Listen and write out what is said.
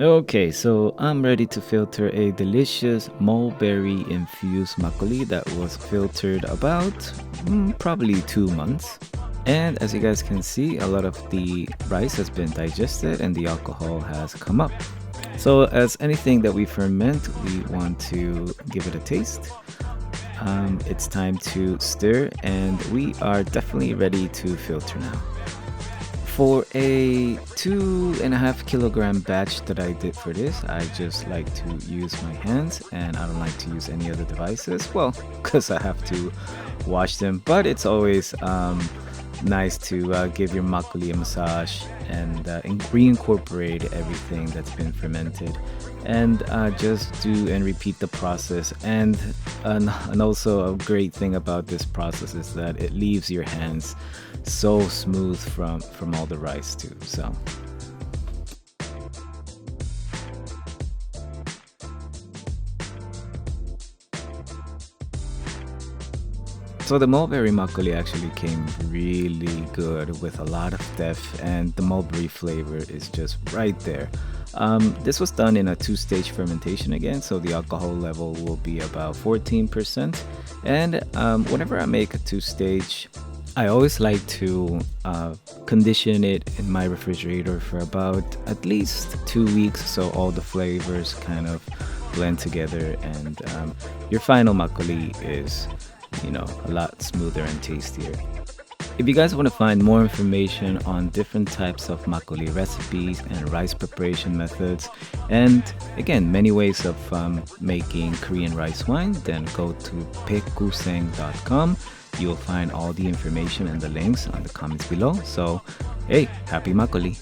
Okay, so I'm ready to filter a delicious mulberry infused makgeolli that was filtered about probably 2 months. And as you guys can see, a lot of the rice has been digested and the alcohol has come up. So, as anything that we ferment, we want to give it a taste. It's time to stir, and we are definitely ready to filter now. For a 2.5 kilogram batch that I did for this, I just like to use my hands and I don't like to use any other devices. Well, because I have to wash them, but it's always nice to give your makgeolli a massage and reincorporate everything that's been fermented and just do and repeat the process. And also a great thing about this process is that it leaves your hands so smooth from all the rice too. So the mulberry makgeolli actually came really good with a lot of depth, and the mulberry flavor is just right there. This was done in a two-stage fermentation again, so the alcohol level will be about 14%. And whenever I make a two-stage, I always like to condition it in my refrigerator for about at least 2 weeks so all the flavors kind of blend together and your final makgeolli is, a lot smoother and tastier. If you guys want to find more information on different types of makgeolli recipes and rice preparation methods, and again, many ways of making Korean rice wine, then go to baekguseng.com. You will find all the information and the links on the comments below. So, hey, happy makgeolli!